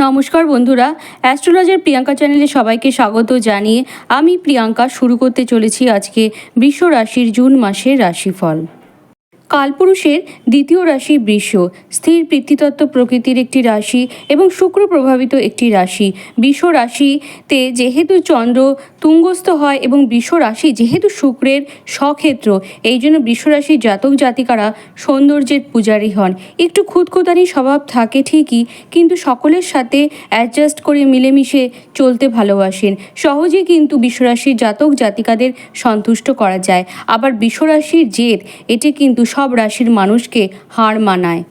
নমস্কার বন্ধুরা, অ্যাস্ট্রোলজার প্রিয়াঙ্কা চ্যানেলে সবাইকে স্বাগত জানিয়ে আমি প্রিয়াঙ্কা শুরু করতে চলেছি আজকে বৃষ রাশির জুন মাসের রাশিফল। কালপুরুষের দ্বিতীয় রাশি বৃষ, স্থির পৃথ্বীতত্ত্ব প্রকৃতির একটি রাশি এবং শুক্র প্রভাবিত একটি রাশি। বৃষ রাশিতে যেহেতু চন্দ্র তুঙ্গস্থ হয় এবং বৃষ রাশি যেহেতু শুক্রের স্বক্ষেত্র, এই জন্য বৃষ রাশির জাতক জাতিকারা সৌন্দর্যের পূজারী হন। একটু খুঁতখুঁতানি স্বভাব থাকে ঠিকই, কিন্তু সকলের সাথে অ্যাডজাস্ট করে মিলেমিশে চলতে ভালোবাসেন। সহজে কিন্তু বৃষ রাশির জাতক জাতিকাদের সন্তুষ্ট করা যায়। আবার বৃষ রাশির জেদ এটি কিন্তু সব রাশির মানুষকে হার মানায়।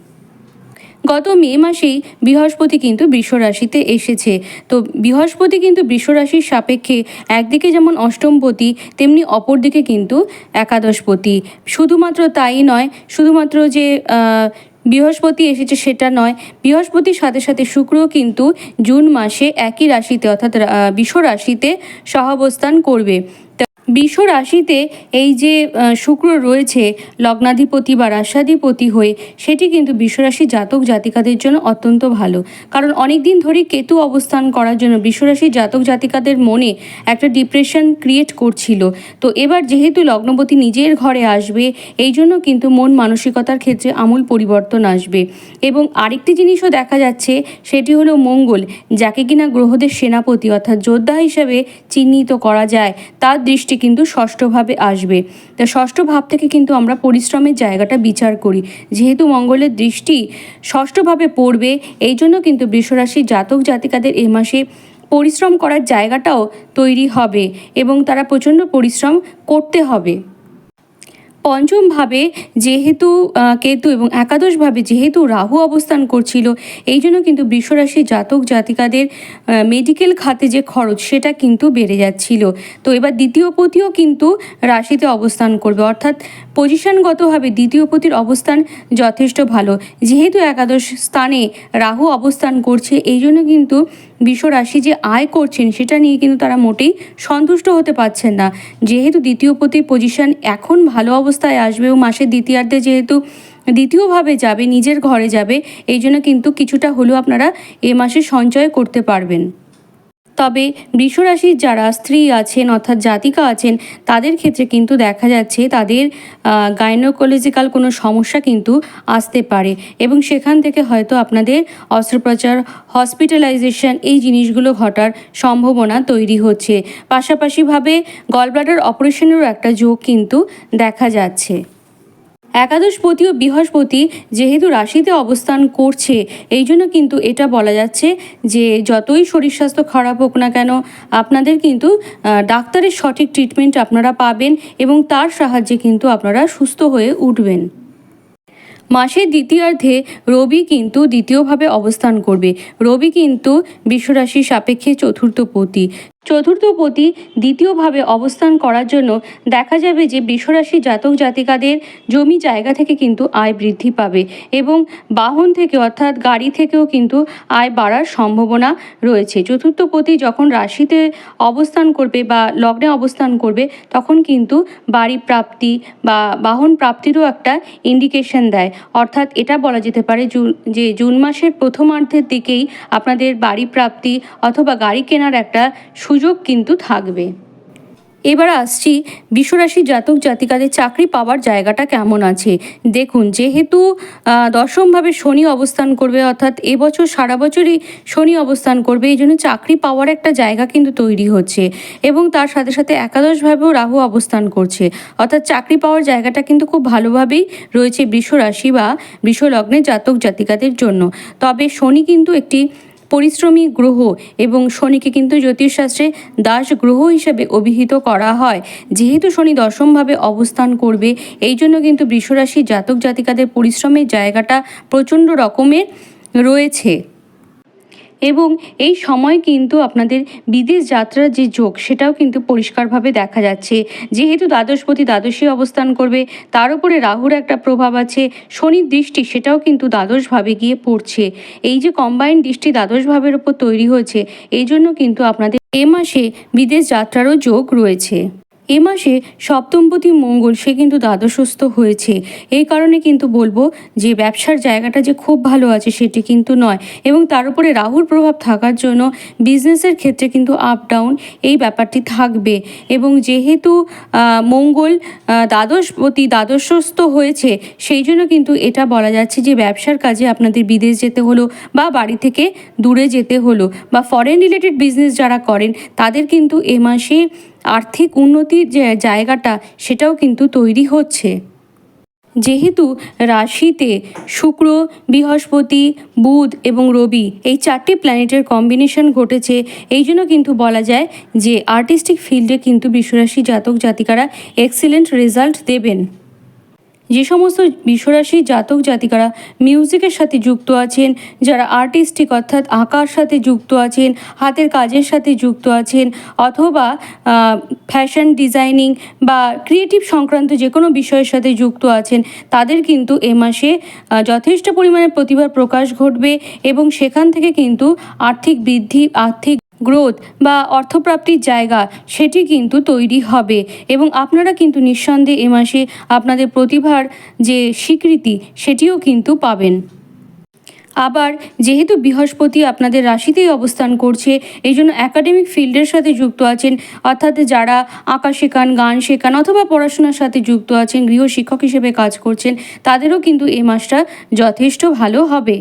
গত মে মাসেই বৃহস্পতি কিন্তু বৃষ রাশিতে এসেছে। তো বৃহস্পতি কিন্তু বৃষ রাশির সাপেক্ষে একদিকে যেমন অষ্টমপতি, তেমনি অপরদিকে কিন্তু একাদশপতি। শুধুমাত্র তাই নয়, শুধুমাত্র যে বৃহস্পতি এসেছে সেটা নয়, বৃহস্পতির সাথে সাথে শুক্রও কিন্তু জুন মাসে একই রাশিতে অর্থাৎ বৃষ রাশিতে সহাবস্থান করবে। বৃষ রাশিতে এই যে শুক্র রয়েছে লগ্নাধিপতি বা রাশাধিপতি হয়ে, সেটি কিন্তু বৃষ রাশির জাতক জাতিকাদের জন্য অত্যন্ত ভালো। কারণ অনেক দিন ধরেই কেতু অবস্থান করার জন্য বৃষ রাশির জাতক জাতিকাদের মনে একটা ডিপ্রেশন ক্রিয়েট করছিল। তো এবার যেহেতু লগ্নপতি নিজের ঘরে আসবে, এই জন্য কিন্তু মন মানসিকতার ক্ষেত্রে আমূল পরিবর্তন আসবে। এবং আরেকটি জিনিসও দেখা যাচ্ছে, সেটি হলো মঙ্গল, যাকে কিনা গ্রহদের সেনাপতি অর্থাৎ যোদ্ধা হিসেবে চিহ্নিত করা যায়, তার দৃষ্টি কিন্তু ষষ্ঠভাবে আসবে। তা ষষ্ঠ ভাব থেকে কিন্তু আমরা পরিশ্রমের জায়গাটা বিচার করি। যেহেতু মঙ্গলের দৃষ্টি ষষ্ঠভাবে পড়বে, এই জন্য কিন্তু বৃষ রাশির জাতক জাতিকাদের এ মাসে পরিশ্রম করার জায়গাটাও তৈরি হবে এবং তারা প্রচণ্ড পরিশ্রম করতে হবে। পঞ্চম ভাবে যেহেতু কেতু এবং একাদশভাবে যেহেতু রাহু অবস্থান করছিল, এই জন্য কিন্তু বৃষ রাশির জাতক জাতিকাদের মেডিকেল খাতে যে খরচ সেটা কিন্তু বেড়ে যাচ্ছিল। তো এবার দ্বিতীয় পতিও কিন্তু রাশিতে অবস্থান করবে, অর্থাৎ পজিশনগতভাবে দ্বিতীয় পতির অবস্থান যথেষ্ট ভালো। যেহেতু একাদশ স্থানে রাহু অবস্থান করছে, এই জন্য কিন্তু বৃষ রাশি যে আয় করছেন সেটা নিয়ে কিন্তু তারা মোটেই সন্তুষ্ট হতে পারছেন না। যেহেতু দ্বিতীয় পতির পজিশন এখন ভালো অবস্থায় আসবে এবং মাসের দ্বিতীয়ার্ধে যেহেতু দ্বিতীয়ভাবে যাবে, নিজের ঘরে যাবে, এই জন্য কিন্তু কিছুটা হলেও আপনারা এ মাসে সঞ্চয় করতে পারবেন। তবে বৃষ রাশির যারা স্ত্রী আছেন অর্থাৎ জাতিকা আছেন, তাদের ক্ষেত্রে কিন্তু দেখা যাচ্ছে তাদের গাইনোকোলজিক্যাল কোনো সমস্যা কিন্তু আসতে পারে এবং সেখান থেকে হয়তো আপনাদের অস্ত্রোপচার, হসপিটালাইজেশন এই জিনিসগুলো ঘটার সম্ভাবনা তৈরি হচ্ছে। পাশাপাশিভাবে গলব্লাডার অপারেশনেরও একটা যোগ কিন্তু দেখা যাচ্ছে। একাদশপতি ও বৃহস্পতি যেহেতু রাশিতে অবস্থান করছে, এই জন্য কিন্তু এটা বলা যাচ্ছে যে যতই শরীর স্বাস্থ্য খারাপ হোক না কেন, আপনাদের কিন্তু ডাক্তারের সঠিক ট্রিটমেন্ট আপনারা পাবেন এবং তার সাহায্যে কিন্তু আপনারা সুস্থ হয়ে উঠবেন। মাসের দ্বিতীয়ার্ধে রবি কিন্তু দ্বিতীয়ভাবে অবস্থান করবে। রবি কিন্তু বৃষ রাশির সাপেক্ষে চতুর্থপতি। চতুর্থপতি দ্বিতীয়ভাবে অবস্থান করার জন্য দেখা যাবে যে বৃষ রাশির জাতক জাতিকাদের জমি জায়গা থেকে কিন্তু আয় বৃদ্ধি পাবে এবং বাহন থেকে অর্থাৎ গাড়ি থেকেও কিন্তু আয় বাড়ার সম্ভাবনা রয়েছে। চতুর্থপতি যখন রাশিতে অবস্থান করবে বা লগ্নে অবস্থান করবে, তখন কিন্তু বাড়ি প্রাপ্তি বা বাহন প্রাপ্তিরও একটা ইন্ডিকেশন দেয়। অর্থাৎ এটা বলা যেতে পারে যে জুন মাসের প্রথমার্ধের দিকেই আপনাদের বাড়ি প্রাপ্তি অথবা গাড়ি কেনার একটা সুযোগ কিন্তু থাকবে। এবার আসছি বৃষ রাশির জাতক জাতিকাদের চাকরি পাওয়ার জায়গাটা কেমন আছে। দেখুন, যেহেতু দশমভাবে শনি অবস্থান করবে, অর্থাৎ এবছর সারা বছরই শনি অবস্থান করবে, এই জন্য চাকরি পাওয়ার একটা জায়গা কিন্তু তৈরি হচ্ছে এবং তার সাথে সাথে একাদশভাবেও রাহু অবস্থান করছে, অর্থাৎ চাকরি পাওয়ার জায়গাটা কিন্তু খুব ভালোভাবেই রয়েছে বৃষ রাশি বা বৃষ লগ্নের জাতক জাতিকাদের জন্য। তবে শনি কিন্তু একটি পরিশ্রমী গ্রহ এবং শনিকে কিন্তু জ্যোতিষশাস্ত্রে দাস গ্রহ হিসেবে অভিহিত করা হয়। যেহেতু শনি দশমভাবে অবস্থান করবে, এই জন্য কিন্তু বৃষ রাশির জাতক জাতিকাদের পরিশ্রমের জায়গাটা প্রচণ্ড রকমের রয়েছে এবং এই সময় কিন্তু আপনাদের বিদেশ যাত্রার যে যোগ সেটাও কিন্তু পরিষ্কারভাবে দেখা যাচ্ছে। যেহেতু দ্বাদশপতি দ্বাদশে অবস্থান করবে, তার উপরে রাহুর একটা প্রভাব আছে, শনির দৃষ্টি সেটাও কিন্তু দ্বাদশভাবে গিয়ে পড়ছে। এই যে কম্বাইন্ড দৃষ্টি দ্বাদশভাবের ওপর তৈরি হয়েছে, এই জন্য কিন্তু আপনাদের এ মাসে বিদেশ যাত্রারও যোগ রয়েছে। এ মাসে সপ্তমপতি মঙ্গল সে কিন্তু দ্বাদশস্থ হয়েছে। এই কারণে কিন্তু বলবো যে ব্যবসার জায়গাটা যে খুব ভালো আছে সেটি কিন্তু নয়, এবং তার উপরে রাহুর প্রভাব থাকার জন্য বিজনেসের ক্ষেত্রে কিন্তু আপ ডাউন এই ব্যাপারটি থাকবে। এবং যেহেতু মঙ্গল দ্বাদশস্থ হয়েছে, সেই জন্য কিন্তু এটা বলা যাচ্ছে যে ব্যবসার কাজে আপনাদের বিদেশ যেতে হলো, বা বাড়ি থেকে দূরে যেতে হলো, বা ফরেন রিলেটেড বিজনেস যারা করেন তাদের কিন্তু এ মাসে আর্থিক উন্নতির যে জায়গাটা সেটাও কিন্তু তৈরি হচ্ছে। যেহেতু রাশিতে শুক্র, বৃহস্পতি, বুধ এবং রবি এই 4টি প্ল্যানেটের কম্বিনেশন ঘটেছে, এই জন্য কিন্তু বলা যায় যে আর্টিস্টিক ফিল্ডে কিন্তু বৃষরাশি জাতক জাতিকারা এক্সিলেন্ট রেজাল্ট দেবেন। যে সমস্ত বৃষরাশি জাতক জাতিকারা মিউজিকের সাথে যুক্ত আছেন, যারা আর্টিস্টিক অর্থাৎ আঁকার সাথে যুক্ত আছেন, হাতের কাজের সাথে যুক্ত আছেন, অথবা ফ্যাশন ডিজাইনিং বা ক্রিয়েটিভ সংক্রান্ত যে কোনো বিষয়ের সাথে যুক্ত আছেন, তাদের কিন্তু এ মাসে যথেষ্ট পরিমাণে প্রতিভার প্রকাশ ঘটবে, এবং সেখান থেকে কিন্তু আর্থিক বৃদ্ধি, আর্থিক গ্রোথ বা অর্থপ্রাপ্তির জায়গা সেটি কিন্তু তৈরি হবে। এবং আপনারা কিন্তু নিঃসন্দেহে এ মাসে আপনাদের প্রতিভার যে স্বীকৃতি সেটিও কিন্তু পাবেন। আবার যেহেতু বৃহস্পতি আপনাদের রাশিতেই অবস্থান করছে, এই জন্য একাডেমিক ফিল্ডের সাথে যুক্ত আছেন, অর্থাৎ যারা আঁকা শেখান, গান শেখান, অথবা পড়াশোনার সাথে যুক্ত আছেন, গৃহশিক্ষক হিসেবে কাজ করছেন, তাদেরও কিন্তু এই মাসটা যথেষ্ট ভালো হবে।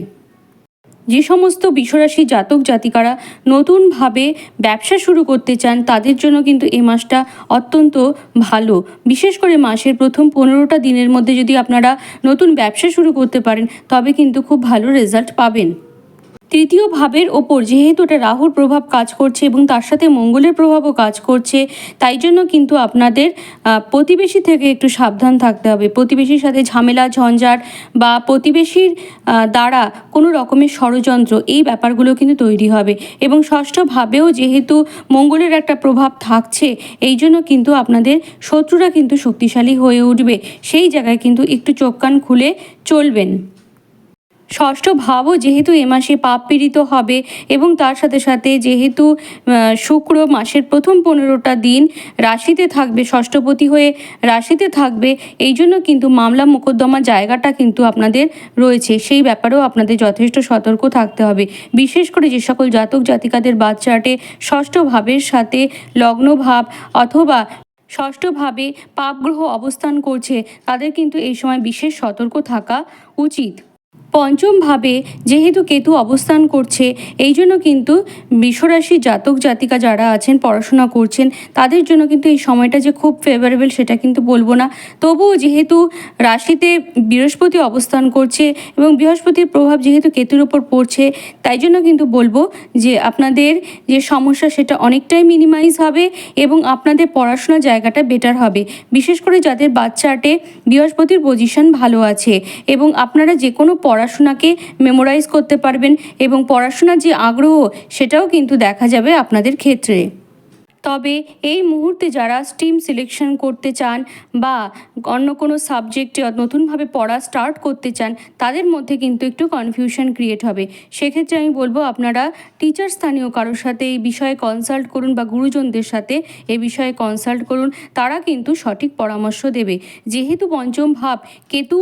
যে সমস্ত বৃষরাশি জাতক জাতিকারা নতুনভাবে ব্যবসা শুরু করতে চান, তাদের জন্য কিন্তু এই মাসটা অত্যন্ত ভালো। বিশেষ করে মাসের প্রথম 15টা দিনের মধ্যে যদি আপনারা নতুন ব্যবসা শুরু করতে পারেন, তবে কিন্তু খুব ভালো রেজাল্ট পাবেন। তৃতীয় ভাবের ওপর যেহেতু এটা রাহুর প্রভাব কাজ করছে এবং তার সাথে মঙ্গলের প্রভাবও কাজ করছে, তাই জন্য কিন্তু আপনাদের প্রতিবেশী থেকে একটু সাবধান থাকতে হবে। প্রতিবেশীর সাথে ঝামেলা ঝঞ্ঝাট বা প্রতিবেশীর দ্বারা কোনো রকমের ষড়যন্ত্র, এই ব্যাপারগুলো কিন্তু তৈরি হবে। এবং ষষ্ঠ ভাবেও যেহেতু মঙ্গলের একটা প্রভাব থাকছে, এই জন্য কিন্তু আপনাদের শত্রুরা কিন্তু শক্তিশালী হয়ে উঠবে। সেই জায়গায় কিন্তু একটু চোখ কান খুলে চলবেন। ষষ্ঠ ভাবও যেহেতু এ মাসে পাপ পীড়িত হবে, এবং তার সাথে সাথে যেহেতু শুক্র মাসের প্রথম 15টা দিন রাশিতে থাকবে, ষষ্ঠপতি হয়ে রাশিতে থাকবে, এই জন্য কিন্তু মামলা মোকদ্দমা জায়গাটা কিন্তু আপনাদের রয়েছে। সেই ব্যাপারেও আপনাদের যথেষ্ট সতর্ক থাকতে হবে। বিশেষ করে যে সকল জাতক জাতিকাদের বার্থ চার্টে ষষ্ঠ ভাবের সাথে লগ্ন ভাব অথবা ষষ্ঠভাবে পাপগ্রহ অবস্থান করছে, তাদের কিন্তু এই সময় বিশেষ সতর্ক থাকা উচিত। পঞ্চম ভাবে যেহেতু কেতু অবস্থান করছে, এই জন্য কিন্তু বৃষরাশি জাতক জাতিকা যারা আছেন, পড়াশোনা করছেন, তাদের জন্য কিন্তু এই সময়টা যে খুব ফেভারেবল সেটা কিন্তু বলবো না। তবুও যেহেতু রাশিতে বৃহস্পতি অবস্থান করছে এবং বৃহস্পতির প্রভাব যেহেতু কেতুর ওপর পড়ছে, তাই জন্য কিন্তু বলবো যে আপনাদের যে সমস্যা সেটা অনেকটাই মিনিমাইজ হবে, এবং আপনাদের পড়াশোনার জায়গাটা বেটার হবে। বিশেষ করে যাদের বার্থ চার্টে বৃহস্পতির পজিশন ভালো আছে, এবং আপনারা যে কোনো পড়াশোনাকে মেমোরাইজ করতে পারবেন, এবং পড়াশোনার যে আগ্রহ সেটাও কিন্তু দেখা যাবে আপনাদের ক্ষেত্রে। তবে এই মুহূর্তে যারা স্ট্রিম সিলেকশন করতে চান বা অন্য কোনো সাবজেক্টে নতুনভাবে পড়া স্টার্ট করতে চান, তাদের মধ্যে কিন্তু একটু কনফিউশন ক্রিয়েট হবে। সেক্ষেত্রে আমি বলবো আপনারা টিচার স্থানীয় কারোর সাথে এই বিষয়ে কনসাল্ট করুন, বা গুরুজনদের সাথে এ বিষয়ে কনসাল্ট করুন, তারা কিন্তু সঠিক পরামর্শ দেবে। যেহেতু পঞ্চম ভাব কেতু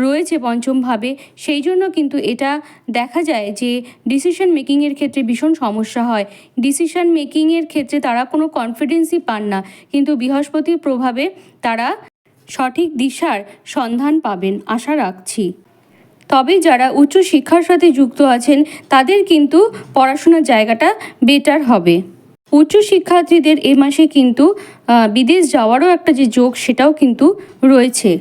রয়েছে পঞ্চম ভাবে, সেই জন্য কিন্তু এটা দেখা যায় যে ডিসিশন মেকিংয়ের ক্ষেত্রে ভীষণ সমস্যা হয়। ডিসিশন মেকিংয়ের ক্ষেত্রে তারা কোনো কনফিডেন্সই পান না, কিন্তু বৃহস্পতির প্রভাবে তারা সঠিক দিশার সন্ধান পাবেন আশা রাখছি। তবে যারা উচ্চ শিক্ষার সাথে যুক্ত আছেন, তাদের কিন্তু পড়াশোনার জায়গাটা বেটার হবে। উচ্চ শিক্ষার্থীদের এ মাসে কিন্তু বিদেশ যাওয়ারও একটা যে যোগ সেটাও কিন্তু রয়েছে।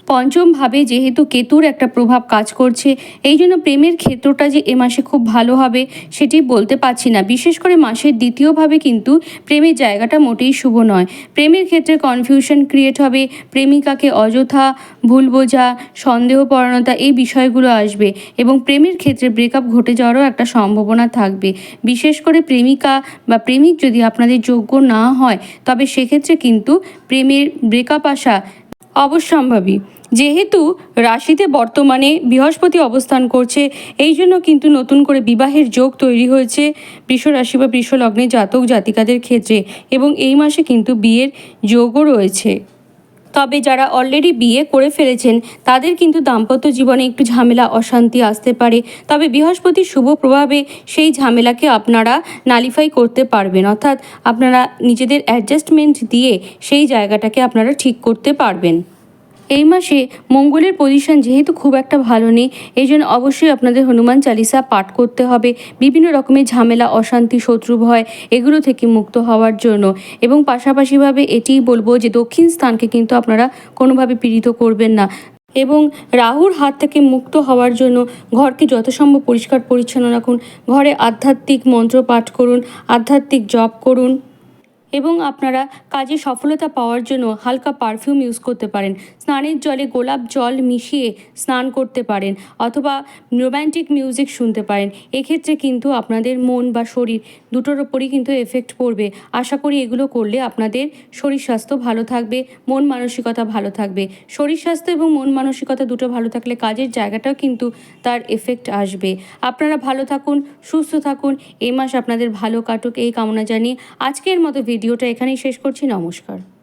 পঞ্চম ভাবে যেহেতু কেতুর একটা প্রভাব কাজ করছে, এই জন্য প্রেমের ক্ষেত্রটা যে এ মাসে খুব ভালো হবে সেটি বলতে পারছি না। বিশেষ করে মাসের দ্বিতীয়ভাবে কিন্তু প্রেমের জায়গাটা মোটেই শুভ নয়। প্রেমের ক্ষেত্রে কনফিউশন ক্রিয়েট হবে, প্রেমিকাকে অযথা ভুল বোঝা, সন্দেহপরায়ণতা এই বিষয়গুলো আসবে, এবং প্রেমের ক্ষেত্রে ব্রেকআপ ঘটে যাওয়ারও একটা সম্ভাবনা থাকবে। বিশেষ করে প্রেমিকা বা প্রেমিক যদি আপনাদের যোগ্য না হয়, তবে সেক্ষেত্রে কিন্তু প্রেমের ব্রেকআপ আসা অবশ্যম্ভাবী। যেহেতু রাশিতে বর্তমানে বৃহস্পতি অবস্থান করছে, এই জন্য কিন্তু নতুন করে বিবাহের যোগ তৈরি হয়েছে বৃষ রাশি বা বৃষ লগ্নের জাতক জাতিকাদের ক্ষেত্রে, এবং এই মাসে কিন্তু বিয়ের যোগও রয়েছে। তবে যারা অলরেডি বিয়ে করে ফেলেছেন তাদের কিন্তু দাম্পত্য জীবনে একটু ঝামেলা অশান্তি আসতে পারে, তবে বৃহস্পতির শুভ প্রভাবে সেই ঝামেলাকে আপনারা নালিফাই করতে পারবেন, অর্থাৎ আপনারা নিজেদের অ্যাডজাস্টমেন্ট দিয়ে সেই জায়গাটাকে আপনারা ঠিক করতে পারবেন। এই মাসে মঙ্গলের পজিশন যেহেতু খুব একটা ভালো নেই, এই জন্য অবশ্যই আপনাদের হনুমান চালিসা পাঠ করতে হবে বিভিন্ন রকমের ঝামেলা অশান্তি শত্রু ভয় এগুলো থেকে মুক্ত হওয়ার জন্য। এবং পাশাপাশিভাবে এটিই বলবো যে দক্ষিণ স্থানকে কিন্তু আপনারা কোনোভাবে পীড়িত করবেন না, এবং রাহুর হাত থেকে মুক্ত হওয়ার জন্য ঘরকে যত সম্ভব পরিষ্কার পরিচ্ছন্ন রাখুন, ঘরে আধ্যাত্মিক মন্ত্র পাঠ করুন, আধ্যাত্মিক জপ করুন, এবং আপনারা কাজে সফলতা পাওয়ার জন্য হালকা পারফিউম ইউজ করতে পারেন। স্নানের জলে গোলাপ জল মিশিয়ে স্নান করতে পারেন, অথবা রোম্যান্টিক মিউজিক শুনতে পারেন। এক্ষেত্রে কিন্তু আপনাদের মন বা শরীর দুটোর ওপরই কিন্তু এফেক্ট পড়বে। আশা করি এগুলো করলে আপনাদের শরীর স্বাস্থ্য ভালো থাকবে, মন মানসিকতা ভালো থাকবে। শরীর স্বাস্থ্য এবং মন মানসিকতা দুটো ভালো থাকলে কাজের জায়গাটাও কিন্তু তার এফেক্ট আসবে। আপনারা ভালো থাকুন, সুস্থ থাকুন, এই মাস আপনাদের ভালো কাটুক এই কামনা জানিয়ে আজকের মতো ভিডিওটা এখানেই শেষ করছি। নমস্কার।